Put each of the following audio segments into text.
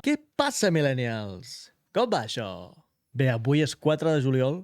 Què passa, millennials? Com va això? Bé, avui és 4 de juliol.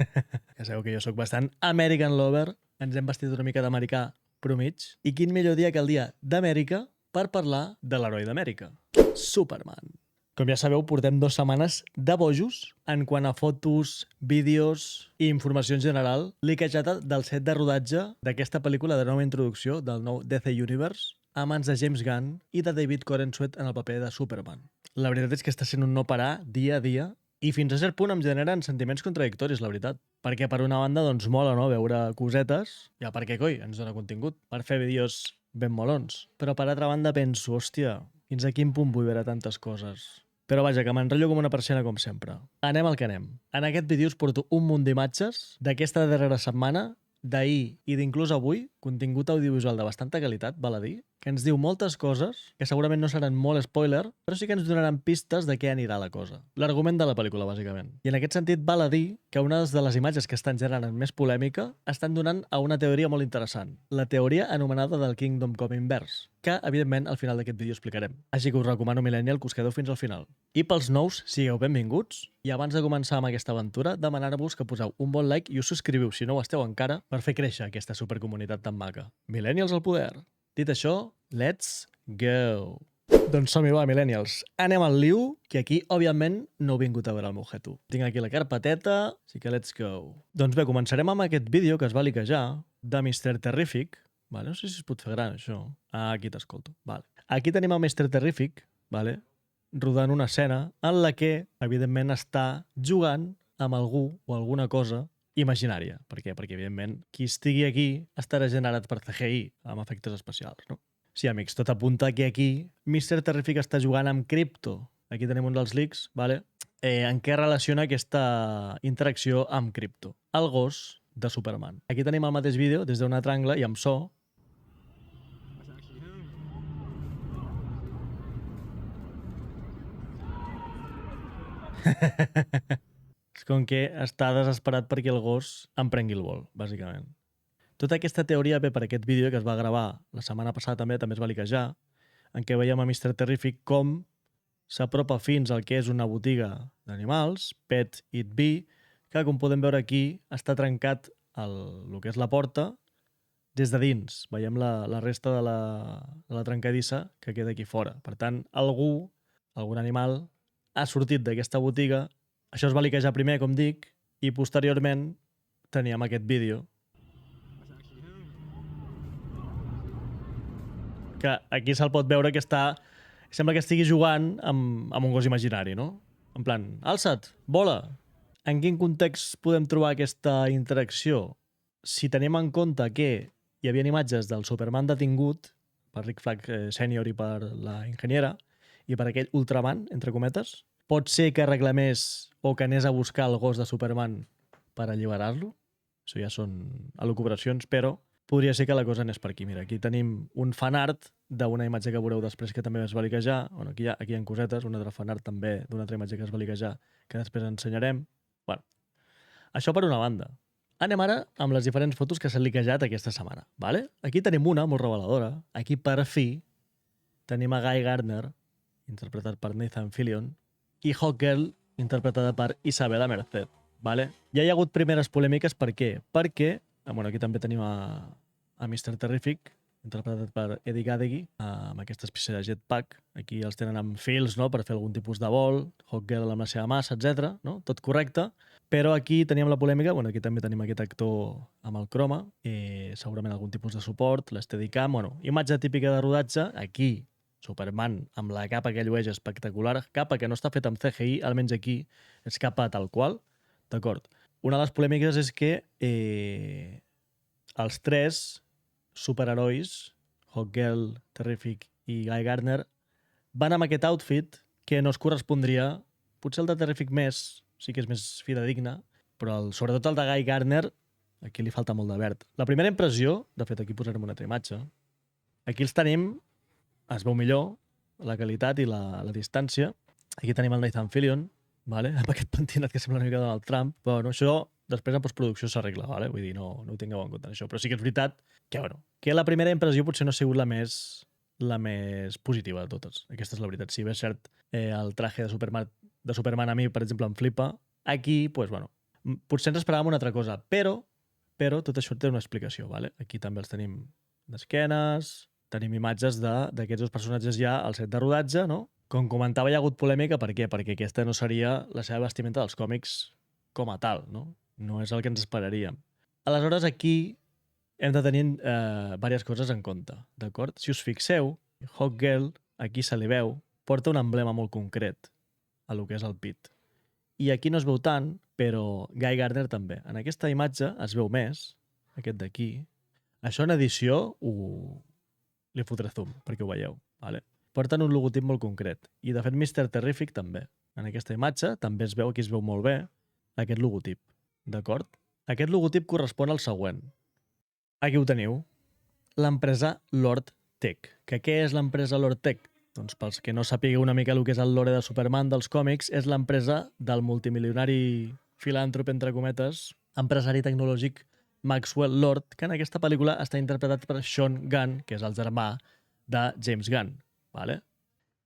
Ja sabeu que jo sóc bastant American lover. Ens hem vestit una mica d'americà promig. I quin millor dia que el dia d'Amèrica per parlar de l'heroi d'Amèrica, Superman. Com ja sabeu, portem 2 setmanes de bojos en quant a fotos, vídeos i informació en general liquejada del set de rodatge d'aquesta pel·lícula de nova introducció del nou DC Universe a mans de James Gunn i de David Corenswet en el paper de Superman. La veritat és que està sent un no parar dia a dia i fins a cert punt em generen sentiments contradictoris, la veritat. Perquè per una banda, doncs mola, no?, veure cosetes, ja perquè, coi, ens dona contingut per fer vídeos ben molons. Però per altra banda penso, hòstia, fins a quin punt vull veure tantes coses? Però vaja, que m'enrotllo com una persiana com sempre. Anem al que anem. En aquest vídeo us porto un munt d'imatges d'aquesta darrera setmana, d'ahir i d'inclús avui, contingut audiovisual de bastanta qualitat, val a dir, que ens diu moltes coses que segurament no seran molt spoiler, però sí que ens donaran pistes de què anirà la cosa. L'argument de la pel·lícula, bàsicament. I en aquest sentit val a dir que una de les imatges que estan generant més polèmica estan donant a una teoria molt interessant. La teoria anomenada del Kingdom Come invers, que, evidentment, al final d'aquest vídeo explicarem. Així que us recomano, millennial, que us quedeu fins al final. I pels nous, sigueu benvinguts. I abans de començar amb aquesta aventura, demanar-vos que poseu un bon like i us subscriviu, si no ho esteu encara, per fer créixer aquesta supercomunitat tan maca. Millennials al poder! Dit això, let's go! Doncs som-hi, va, millennials. Anem al liu, que aquí, òbviament, no he vingut a veure el meu jetu. Tinc aquí la carpeteta, així que let's go. Doncs bé, començarem amb aquest vídeo que es va liquejar de Mr. Terrific. Vale, no sé si es pot fer gran, això. Ah, aquí t'escolto. Vale. Aquí tenim el Mr. Terrific, vale, rodant una escena en la que, evidentment, està jugant amb algú o alguna cosa imaginària. Per què? Perquè, evidentment, qui estigui aquí estarà generat per CGI, amb efectes especials, no? Sí, amics, tot apunta que aquí Mr. Terrific està jugant amb Crypto. Aquí tenim un dels leaks, vale? En què relaciona aquesta interacció amb Crypto? El gos de Superman. Aquí tenim el mateix vídeo des d'un altre angle i amb so. És com que està desesperat perquè el gos em prengui el vol, bàsicament. Tota aquesta teoria ve per aquest vídeo que es va gravar la setmana passada també es va liquejar, en què veiem a Mr. Terrific com s'apropa fins al que és una botiga d'animals, Pet It Be, que, com podem veure aquí, està trencat el que és la porta des de dins. Veiem la resta de la trencadissa que queda aquí fora. Per tant, algun animal, ha sortit d'aquesta botiga. Això es va liquejar primer, com dic, i posteriorment teníem aquest vídeo que aquí se'l pot veure que està... Sembla que estigui jugant amb un gos imaginari, no? En plan, alça't, vola! En quin context podem trobar aquesta interacció? Si tenim en compte que hi havia imatges del Superman detingut per Rick Flag Senior i per la enginyera i per aquell Ultraman, entre cometes, pot ser que reclamés o que anés a buscar el gos de Superman per alliberar-lo? Això ja són elucubracions, però podria ser que la cosa anés per aquí. Mira, aquí tenim un fanart d'una imatge que veureu després que també es va liquejar. Bueno, aquí hi ha cosetes, un altre fanart també d'una altra imatge que es va liquejar que després ensenyarem. Bueno, això per una banda. Anem ara amb les diferents fotos que s'han liquejat aquesta setmana. Vale? Aquí tenim una molt reveladora. Aquí, per fi, tenim a Guy Gardner, interpretat per Nathan Fillion, i Hawkgirl, interpretada per Isabella Merced. Vale? Ja hi ha hagut primeres polèmiques. Per què? Perquè bueno, aquí també tenim a Mr. Terrific, interpretat per Eddie Gadegui, amb aquesta espècie de jetpack. Aquí els tenen amb fils, no?, per fer algun tipus de vol, Hawkgirl amb la seva massa, etc. No? Tot correcte. Però aquí teníem la polèmica, bueno, aquí també tenim aquest actor amb el croma, segurament algun tipus de suport, l'Steadicam, bueno, imatge típica de rodatge. Aquí, Superman amb la capa que llueix espectacular, capa que no està feta amb CGI, almenys aquí és capa tal qual, d'acord? Una de les polèmiques és que els tres superherois, Hawkgirl, Terrific i Guy Gardner, van amb aquest outfit que no es correspondria. Potser el de Terrific més, sí que és més fidedigna, però sobretot el de Guy Gardner, aquí li falta molt de verd. La primera impressió, de fet aquí posarem una altra imatge, aquí els tenim, es veu millor, la qualitat i la distància. Aquí tenim el Nathan Fillion, vale? Amb aquest pentinat que sembla una mica Donald Trump, però no, això després en postproducció s'arregla, vale? Vull dir, no ho tingueu en compte això, però sí que és veritat que la primera impressió potser no ha sigut la més positiva de totes. Aquesta és la veritat. Si bé és cert, el traje de Superman a mi, per exemple, em flipa, aquí, pues, bueno, potser ens esperàvem una altra cosa, però tot això té una explicació, ¿vale? Aquí també els tenim d'esquenes, tenim imatges d'aquests dos personatges ja al set de rodatge, no? Com comentava, hi ha hagut polèmica, per què? Perquè aquesta no seria la seva vestimenta dels còmics com a tal, no? No és el que ens esperaríem. Aleshores, aquí hem de tenir diverses coses en compte, d'acord? Si us fixeu, Hawkgirl, aquí se li veu, porta un emblema molt concret a lo que és el pit. I aquí no es veu tant, però Guy Gardner també. En aquesta imatge es veu més, aquest d'aquí. Això en edició li fotré zoom, perquè ho veieu. Vale? Porten un logotip molt concret. I de fet Mr. Terrific també. En aquesta imatge també es veu, aquí es veu molt bé, aquest logotip. D'acord? Aquest logotip correspon al següent. Aquí ho teniu. L'empresa Lord Tech. Que què és l'empresa Lord Tech? Doncs pels que no sapigueu una mica el que és el lore de Superman dels còmics, és l'empresa del multimilionari filàntrop, entre cometes, empresari tecnològic Maxwell Lord, que en aquesta pel·lícula està interpretat per Sean Gunn, que és el germà de James Gunn. Vale?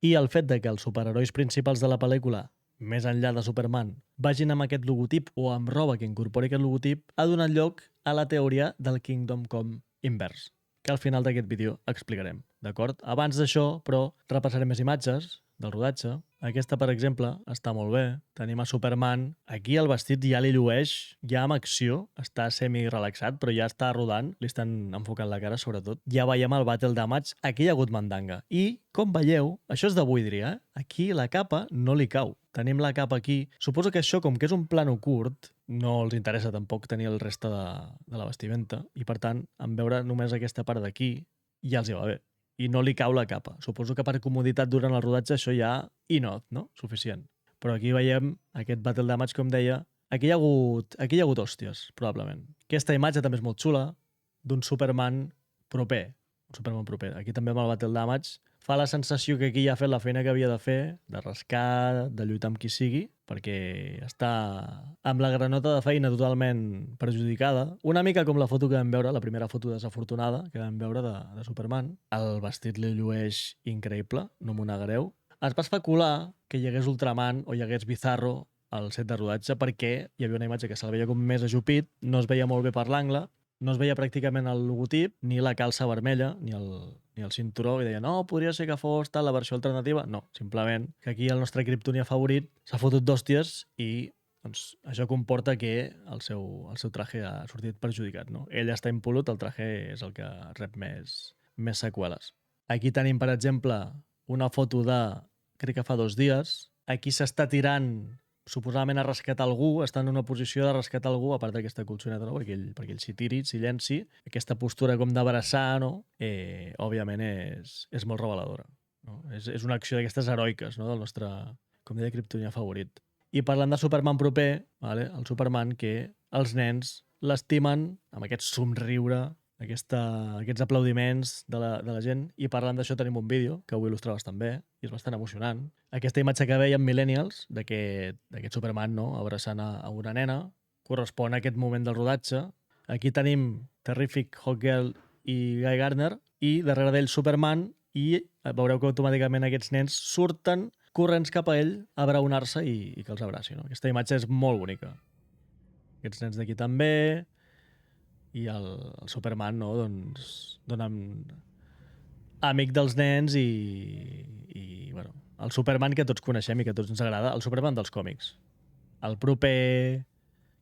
I el fet de que els superherois principals de la pel·lícula, més enllà de Superman, vagin amb aquest logotip o amb roba que incorpori aquest logotip, ha donat lloc a la teoria del Kingdom Come invers, que al final d'aquest vídeo explicarem, d'acord? Abans d'això, però, repassarem més imatges del rodatge. Aquesta, per exemple, està molt bé. Tenim a Superman. Aquí el vestit ja li llueix, ja amb acció, està semi-relaxat, però ja està rodant, li estan enfocant la cara, sobretot. Ja veiem el Battle Damage, aquí hi ha hagut mandanga. I, com veieu, això és de buidri, Aquí la capa no li cau. Tenim la capa aquí. Suposo que això, com que és un plano curt, no els interessa tampoc tenir el reste de la vestimenta i, per tant, en veure només aquesta part d'aquí ja els hi va bé. I no li cau la capa. Suposo que per comoditat durant el rodatge això ja enough, no? Suficient. Però aquí veiem aquest Battle Damage, com deia. Aquí hi ha hagut hòsties, probablement. Aquesta imatge també és molt xula, d'un Superman proper. Un Superman proper. Aquí també amb el Battle Damage fa la sensació que aquí ja ha fet la feina que havia de fer, de rascar, de lluitar amb qui sigui, perquè està amb la granota de feina totalment perjudicada. Una mica com la foto que vam veure, la primera foto desafortunada que vam veure de Superman. El vestit li llueix increïble, no m'ho negareu. Es va especular que hi hagués Ultraman o hi hagués Bizarro al set de rodatge perquè hi havia una imatge que se'l veia com més ajupit, no es veia molt bé per l'angle, no es veia pràcticament el logotip, ni la calça vermella, ni el cinturó, i deia, no, podria ser que fos tal la versió alternativa. No, simplement que aquí el nostre Kryptonià favorit s'ha fotut d'hòsties i doncs, això comporta que el seu traje ha sortit perjudicat. No? Ell està impolut, el traje és el que rep més seqüeles. Aquí tenim, per exemple, una foto de, crec que fa 2 dies, aquí s'està tirant suposadament a rescatar algú, està en una posició de rescatar algú, a part d'aquesta colxoneta, no? perquè ell s'hi tiri, s'hi llenci. Aquesta postura com d'abraçar, no? Òbviament és molt reveladora. No? És una acció d'aquestes heroiques, no? Del nostre, com deia, Kryptonià favorit. I parlant de Superman proper, vale? El Superman que els nens l'estimen amb aquest somriure, aquests aplaudiments de la gent, i parlant d'això tenim un vídeo que ho il·lustra bastant bé i és bastant emocionant. Aquesta imatge que veiem Millennials d'aquest Superman, no? Abraçant a una nena correspon a aquest moment del rodatge. Aquí tenim Terrific, Hawkgirl i Guy Gardner i darrere d'ell Superman, i veureu que automàticament aquests nens surten corrents cap a ell a abraonar-se i que els abraci. No? Aquesta imatge és molt bonica. Aquests nens d'aquí també, i el Superman, no? Doncs amic dels nens i bueno, el Superman que tots coneixem i que a tots ens agrada, el Superman dels còmics. El proper,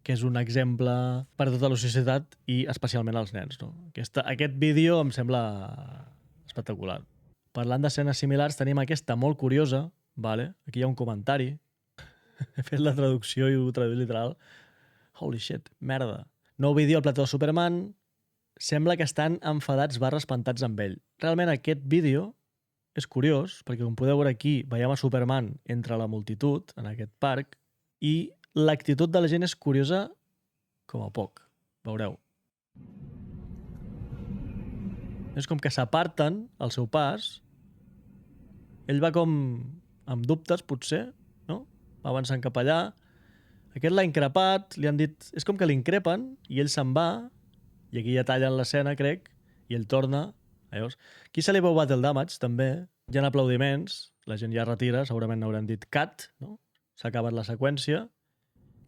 que és un exemple per a tota la societat i especialment als nens. No? Aquest vídeo em sembla espectacular. Parlant d'escenes similars, tenim aquesta molt curiosa, vale? Aquí hi ha un comentari. He fet la traducció i ho traduït literal. Holy shit, merda. Nou vídeo al plató de Superman. Sembla que estan enfadats / espantats amb ell. Realment aquest vídeo és curiós, perquè com podeu veure aquí, veiem a Superman entre la multitud, en aquest parc, i l'actitud de la gent és curiosa com a poc. Veureu. És com que s'aparten al seu pas. Ell va com amb dubtes, potser, no? Va avançant cap allà. Aquest l'ha increpat, li han dit... És com que l'increpen i ell se'n va, i aquí ja tallen l'escena, crec, i ell torna. Veus? Aquí se li veu Battle Damage, també. Hi ha aplaudiments, la gent ja retira, segurament n'hauran dit cut, no? S'ha acabat la seqüència,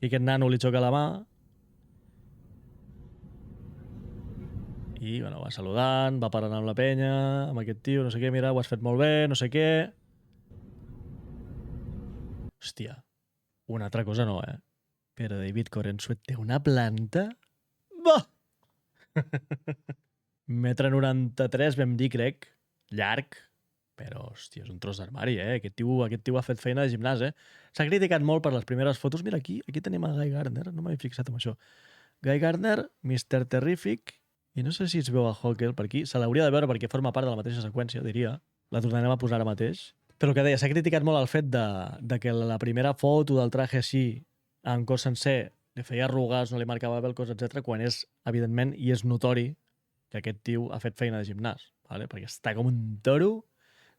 i aquest nano li xoca la mà, i bueno, va saludant, va parlant amb la penya, amb aquest tio, no sé què, mira, ho has fet molt bé, no sé què. Hòstia, una altra cosa no, però David Corenswet té una planta... Bah! 1,93 m, vam dir, crec, llarg, però, hòstia, és un tros d'armari, Aquest tio ha fet feina de gimnàs, S'ha criticat molt per les primeres fotos. Mira, aquí tenim a Guy Gardner, no m'he fixat en això. Guy Gardner, Mr. Terrific, i no sé si es veu a Hawker per aquí. Se l'hauria de veure perquè forma part de la mateixa seqüència, diria. La tornarem a posar ara mateix. Però que deia, s'ha criticat molt el fet de que la primera foto del traje així, en cos sencer, li feia arrugues, no li marcava bé el cos, etc. Quan és, evidentment, i és notori que aquest tio ha fet feina de gimnàs, ¿vale? Perquè està com un toro,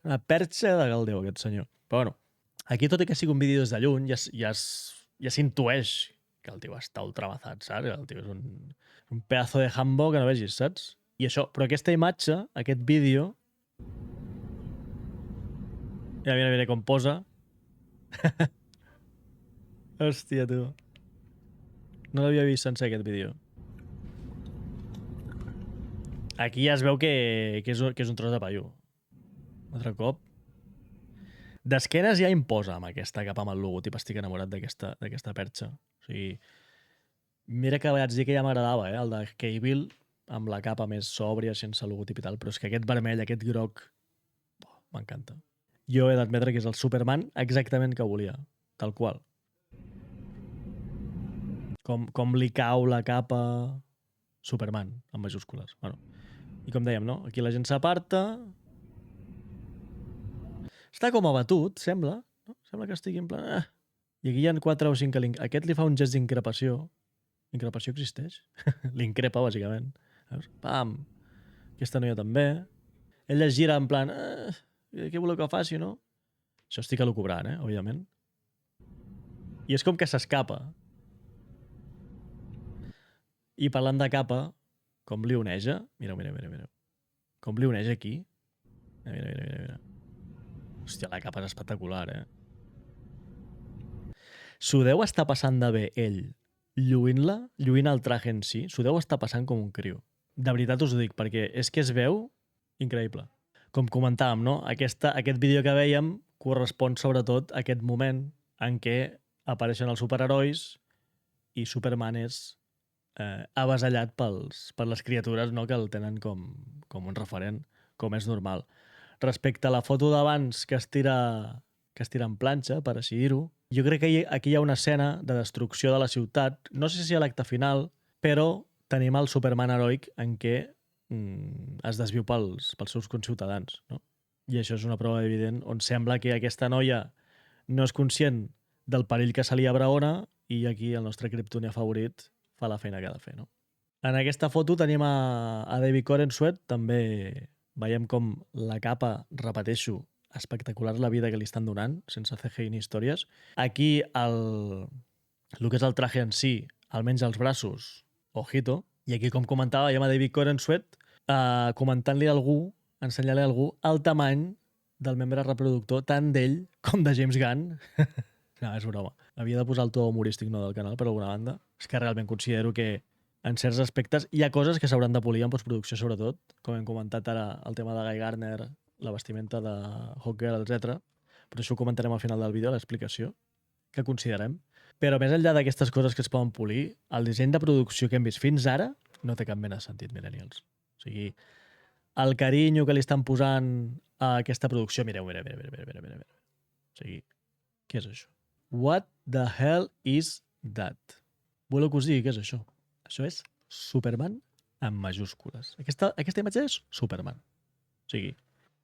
una perxa de Galdeu, aquest senyor. Però bueno, aquí, tot i que sigui un vídeo des de lluny, ja s'intueix que el tio està ultramazat, saps? El tio és un pedazo de jambo que no vegis, saps? I això, però aquesta imatge, aquest vídeo... Mira com posa. Hòstia, tu. No l'havia vist sencer, aquest vídeo. Aquí ja es veu que és un tros de paio. Un altre cop. D'esquenes ja imposa amb aquesta capa amb el logotip. Estic enamorat d'aquesta perxa. O sigui, mira que vaig dir que ja m'agradava, el de Cable, amb la capa més sòbria, sense logotip i tal, però és que aquest vermell, aquest groc, m'encanta. Jo he d'admetre que és el Superman exactament que volia, tal qual. Com li cau la capa... Superman, en majúscules. Bueno, i com dèiem, no? Aquí la gent s'aparta... Està com abatut, sembla. No? Sembla que estigui en plan... I aquí hi ha 4 o 5 que aquest li fa un gest d'increpació. Increpació existeix? L'increpa, bàsicament. Veus? Pam! Aquesta noia també. Ell es gira en plan... què voleu que faci, no? Això estic elucubrant, òbviament. I és com que s'escapa. I parlant de capa, com li oneja... Mira. Com li oneja aquí. Mira. Hòstia, la capa és espectacular, S'ho deu estar passant de bé ell, lluint el traje en si, s'ho deu estar passant com un criu. De veritat us ho dic, perquè és que es veu increïble. Com comentàvem, no? Aquest vídeo que vèiem correspon sobretot a aquest moment en què apareixen els superherois i Superman és avasallat per les criatures, no? Que el tenen com un referent, com és normal. Respecte a la foto d'abans que es tira en planxa, per així dir-ho, jo crec que aquí hi ha una escena de destrucció de la ciutat, no sé si a l'acte final, però tenim el Superman heroic en què es desviu pels seus conciutadans, no? I això és una prova evident on sembla que aquesta noia no és conscient del perill que se li abraona i aquí el nostre Kryptonià favorit fa la feina que ha de fer, no? En aquesta foto tenim a David Corenswet, també veiem com la capa, repeteixo, espectacular la vida que li estan donant, sense CGI ni històries. Aquí el que és el traje en si, almenys els braços, ojito. I aquí, com comentava, veiem a David Corenswet comentant-li a algú, ensenyant-li a algú el tamany del membre reproductor, tant d'ell com de James Gunn. No, és broma. Havia de posar el to humorístic del canal, per alguna banda. És que realment considero que en certs aspectes hi ha coses que s'hauran de polir en postproducció, sobretot, com hem comentat ara, el tema de Guy Gardner, la vestimenta de Hawkgirl, etc. Però això ho comentarem al final del vídeo, l'explicació que considerem. Però més enllà d'aquestes coses que es poden polir, el disseny de producció que hem vist fins ara no té cap mena de sentit, millennials. O sigui, el carinyo que li estan posant a aquesta producció... Mireu. O sigui, què és això? What the hell is that? Voleu que us digui què és això? Això és Superman en majúscules. Aquesta imatge és Superman. O sigui,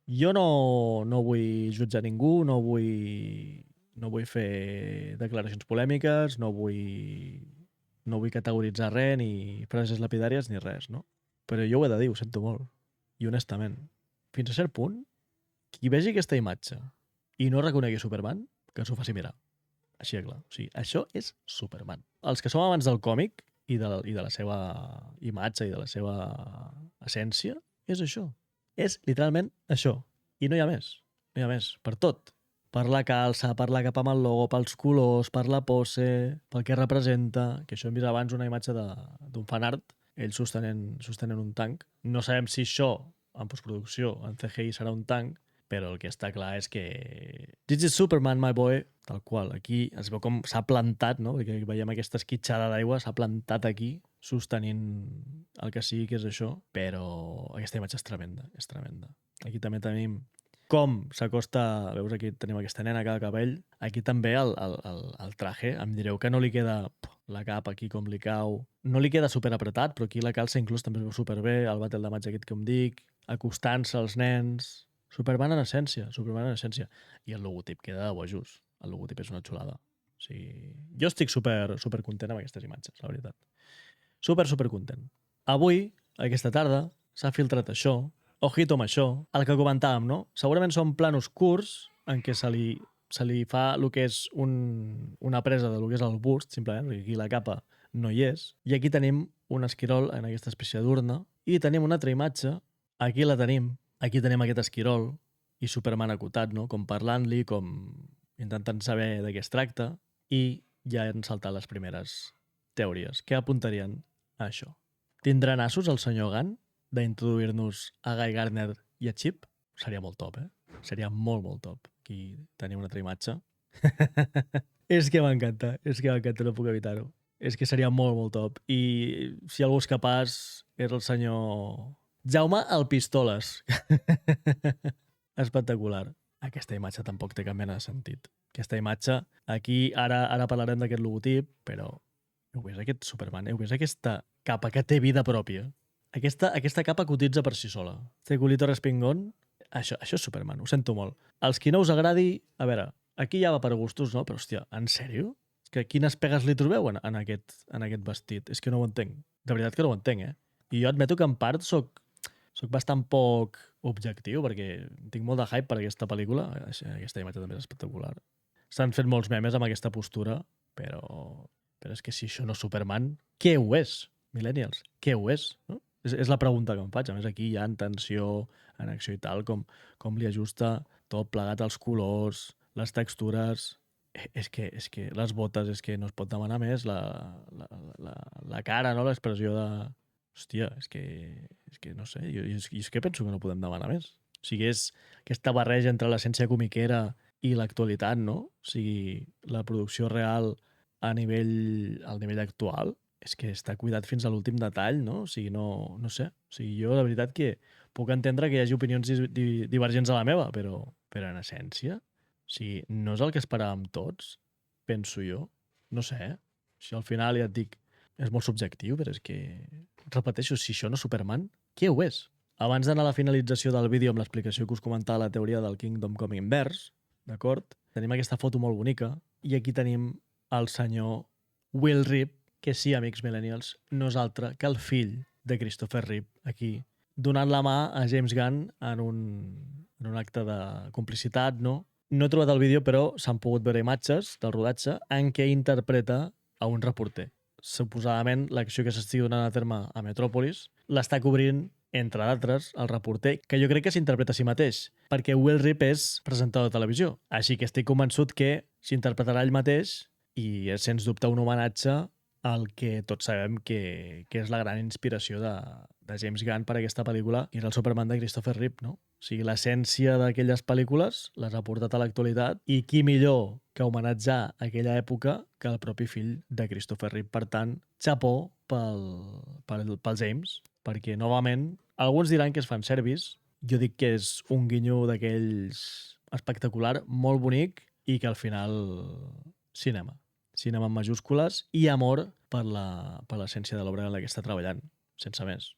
jo no vull jutjar ningú, no vull fer declaracions polèmiques, no vull categoritzar res, ni frases lapidàries, ni res, no? Però jo ho he de dir, ho sento molt. I honestament, fins a cert punt, qui vegi aquesta imatge i no reconegui Superman, que s'ho faci mirar. Així de clar. O sigui, això és Superman. Els que som amants del còmic i de la seva imatge i de la seva essència, És això. És literalment això. I no hi ha més. No hi ha més. Per tot. Per la calça, per la capa amb el logo, pels colors, per la pose, pel que representa, que això hem vist abans una imatge d'un fanart, ells sostenent un tanc. No sabem si això, en postproducció, en CGI serà un tanc, però el que està clar és que This is Superman, my boy, tal qual. Aquí es veu com s'ha plantat, no? Perquè veiem aquesta esquitxada d'aigua, s'ha plantat aquí, sostenint el que sigui que és això, però aquesta imatge és tremenda, és tremenda. Aquí també tenim com s'acosta, veus aquí tenim aquesta nena que el cabell, aquí també el traje, em direu que no li queda la capa aquí com li cau, no li queda super apretat, però aquí la calça inclús també es veu superbé, el batel de maig aquest que em dic, acostant-se als nens, Superman en essència, Superman en essència. I el logotip queda de bojos, el logotip és una xulada. O sigui, jo estic super content amb aquestes imatges, la veritat. Super content. Avui, aquesta tarda, s'ha filtrat això, ojito amb això, el que comentàvem, no? Segurament són planos curts en què se li fa el que és una presa del que és el bust, simplement, perquè aquí la capa no hi és. I aquí tenim un esquirol en aquesta espècie d'urna i tenim una altra imatge, aquí la tenim, aquí tenim aquest esquirol i Superman acotat, no? Com parlant-li, com intentant saber de què es tracta i ja han saltat les primeres teories que apuntarien a això. Tindrà nassos el senyor Gunn d'introduir-nos a Guy Gardner i a Chip? Seria molt top, eh? Seria molt top. Aquí tenim una altra imatge. És que m'encanta, no puc evitar-ho. És que seria molt top. I si algú és capaç, és el senyor Jaume el Pistoles. Espectacular. Aquesta imatge tampoc té cap mena de sentit. Aquesta imatge, aquí ara parlarem d'aquest logotip, però heu vist aquest Superman? Heu vist aquesta capa que té vida pròpia? Aquesta capa cotitza per si sola. Este culito respingón, això és Superman, ho sento molt. Els qui no us agradi, a veure, aquí ja va per gustos, no? Però, hòstia, en sèrio? És que quines pegues li trobeu en aquest vestit? És que no ho entenc. De veritat que no ho entenc, eh? I jo admeto que en part soc bastant poc objectiu, perquè tinc molt de hype per aquesta pel·lícula. Aquesta imatge també és espectacular. S'han fet molts memes amb aquesta postura, però és que si això no és Superman, què ho és? Millennials, què ho és? No? És la pregunta que em faig. A més, aquí hi ha en tensió, en acció i tal, com li ajusta tot plegat als colors, les textures. És que les botes, és que no es pot demanar més. La cara, no? L'expressió de... Hòstia, és que no sé, jo és que penso que no podem demanar més. O sigui, és aquesta barreja entre l'essència comiquera i l'actualitat, no? O sigui, la producció real al nivell actual, és que està cuidat fins a l'últim detall, no? O sigui, no sé. O sigui, jo la veritat que puc entendre que hi hagi opinions divergents a la meva, però en essència, o sigui, no és el que esperàvem tots, penso jo. No sé, eh? Si al final ja et dic, és molt subjectiu, però és que, repeteixo, si això no és Superman, què ho és? Abans d'anar a la finalització del vídeo amb l'explicació que us comentava la teoria del Kingdom Come invers, d'acord? Tenim aquesta foto molt bonica i aquí tenim el senyor Will Reap, que sí, amics millennials, no és altre que el fill de Christopher Reeve, aquí, donant la mà a James Gunn en un acte de complicitat, no? No he trobat el vídeo, però s'han pogut veure imatges del rodatge en què interpreta a un reporter. Suposadament, l'acció que s'estigui donant a terme a Metròpolis l'està cobrint, entre d'altres, el reporter, que jo crec que s'interpreta a si mateix, perquè Will Reap és presentador de televisió. Així que estic convençut que s'interpretarà ell mateix i és, sens dubte, un homenatge al que tots sabem que és la gran inspiració de James Gunn per a aquesta pel·lícula, que és el Superman de Christopher Reeve, no? O sigui, l'essència d'aquelles pel·lícules les ha portat a l'actualitat i qui millor que homenatjar aquella època que el propi fill de Christopher Reeve. Per tant, xapó pel James, perquè, novament, alguns diran que és fanservice, jo dic que és un guinyo d'aquells espectacular, molt bonic i que al final cinema amb majúscules i amor per l'essència de l'obra en la que està treballant, sense més.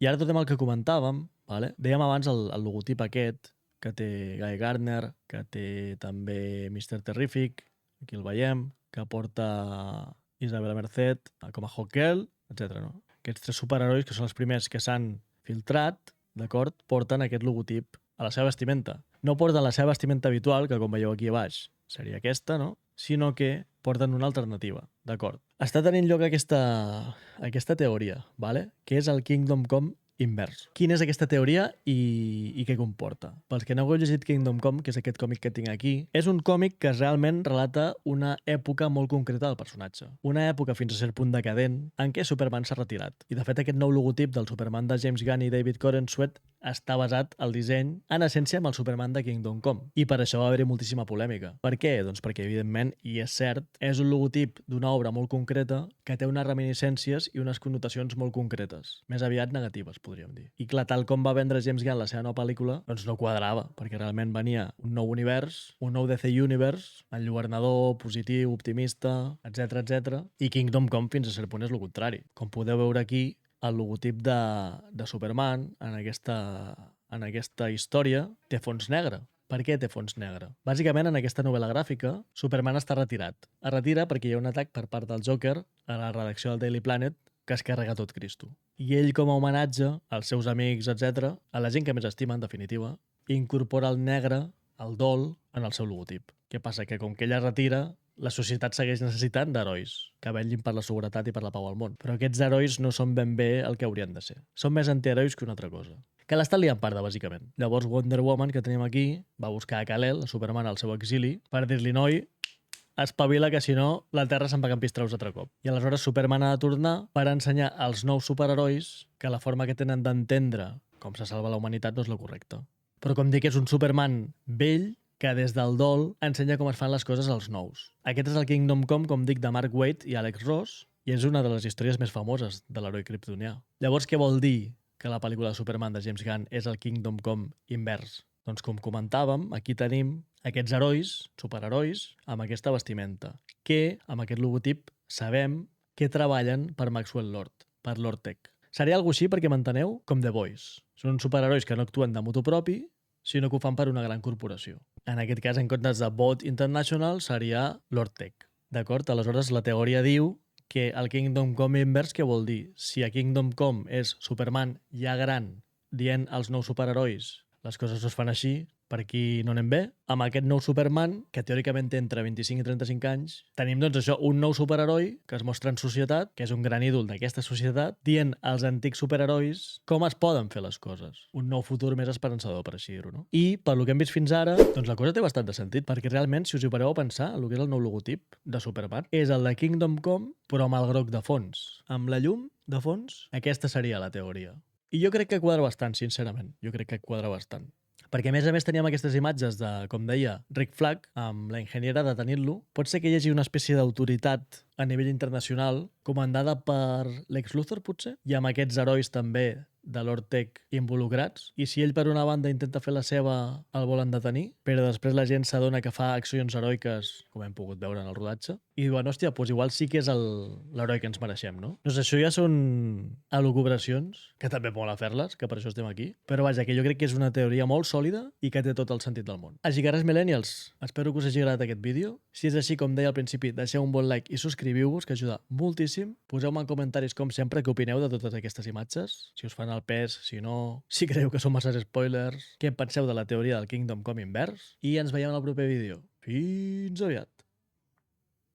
I ara tot amb el que comentàvem, vale? Dèiem abans el logotip aquest, que té Guy Gardner, que té també Mr. Terrific, aquí el veiem, que porta Isabella Merced com a Hawkgirl, etc. No? Aquests tres superherois, que són els primers que s'han filtrat, d'acord, porten aquest logotip a la seva vestimenta. No porten la seva vestimenta habitual, que com veieu aquí a baix seria aquesta, no? Sinó que porten una alternativa, d'acord. Està tenint lloc aquesta teoria, vale? Que és el Kingdom Come invers. Quina és aquesta teoria i què comporta? Pels que no heu llegit Kingdom Come, que és aquest còmic que tinc aquí, és un còmic que realment relata una època molt concreta del personatge. Una època fins a cert punt decadent en què Superman s'ha retirat. I de fet aquest nou logotip del Superman de James Gunn i David Corenswet està basat al disseny, en essència, amb el Superman de Kingdom Come. I per això va haver-hi moltíssima polèmica. Per què? Doncs perquè, evidentment, i és cert, és un logotip d'una obra molt concreta que té unes reminiscències i unes connotacions molt concretes. Més aviat negatives, podríem dir. I clar, tal com va vendre James Gunn la seva nova pel·lícula, doncs no quadrava, perquè realment venia un nou univers, un nou DC Universe, enlluernador, positiu, optimista, etc. I Kingdom Come fins a cert punt és el contrari. Com podeu veure aquí, el logotip de Superman en aquesta història té fons negre. Per què té fons negre? Bàsicament, en aquesta novel·la gràfica, Superman està retirat. Es retira perquè hi ha un atac per part del Joker a la redacció del Daily Planet que es carrega tot Cristo. I ell, com a homenatge als seus amics, etc., a la gent que més estima, en definitiva, incorpora el negre, el dol, en el seu logotip. Què passa? Que com que ella es retira, la societat segueix necessitant d'herois que vetllin per la seguretat i per la pau al món. Però aquests herois no són ben bé el que haurien de ser. Són més antiherois que una altra cosa. Que l'estan liant parda, bàsicament. Llavors Wonder Woman, que tenim aquí, va buscar a Kal-El, a Superman, al seu exili, per dir-li, noi, espavila, que si no, la Terra se'n va campistraus altre cop. I aleshores Superman ha de tornar per ensenyar als nous superherois que la forma que tenen d'entendre com se salva la humanitat no és la correcta. Però com dic, és un Superman vell que des del dol ensenya com es fan les coses als nous. Aquest és el Kingdom Come, com dic, de Mark Waid i Alex Ross, i és una de les històries més famoses de l'heroi kryptonià. Llavors, què vol dir que la pel·lícula de Superman de James Gunn és el Kingdom Come invers? Doncs com comentàvem, aquí tenim aquests herois, superherois, amb aquesta vestimenta, que, amb aquest logotip, sabem que treballen per Maxwell Lord, per Lord Tech. Seria alguna així, perquè m'enteneu, com The Boys. Són superherois que no actuen de motu propi, sinó que ho fan per una gran corporació. En aquest cas, en comptes de Bot International, seria Lord Tech. D'acord? Aleshores, la teoria diu que el Kingdom Come invers, què vol dir? Si a Kingdom Come és Superman ja gran dient als nous superherois les coses no es fan així, per aquí no anem bé. Amb aquest nou Superman, que teòricament té entre 25 i 35 anys, tenim doncs això, un nou superheroi que es mostra en societat, que és un gran ídol d'aquesta societat, dient als antics superherois com es poden fer les coses. Un nou futur més esperançador, per així dir-ho, no? I, per lo que hem vist fins ara, doncs la cosa té bastant de sentit, perquè realment, si us hi pareu a pensar, el que és el nou logotip de Superman és el de Kingdom Come, però amb el groc de fons. Amb la llum de fons, aquesta seria la teoria. I jo crec que quadra bastant, sincerament. Jo crec que quadra bastant. Perquè, a més teníem aquestes imatges de, com deia, Rick Flag, amb la enginyera detenint-lo. Pot ser que hi hagi una espècie d'autoritat a nivell internacional comandada per Lex Luthor, potser, i amb aquests herois també de Lord Tech involucrats. I si ell, per una banda, intenta fer la seva, el volen detenir, però després la gent s'adona que fa accions heroiques, com hem pogut veure en el rodatge, i diuen, hòstia, doncs igual sí que és l'heroi que ens mereixem, no? Doncs això ja són elucubracions, que també mola fer-les, que per això estem aquí, però vaja, que jo crec que és una teoria molt sòlida i que té tot el sentit del món. Així que res, millennials, espero que us hagi agradat aquest vídeo. Si és així, com deia al principi, deixeu un bon like i subscriviu-vos, que ajuda moltíssim. Poseu-me en comentaris, com sempre, què opineu de totes aquestes imatges, si us fan el pes, si no, si creieu que són massa spoilers, què en penseu de la teoria del Kingdom Come invers, i ens veiem en el proper vídeo. Fins aviat!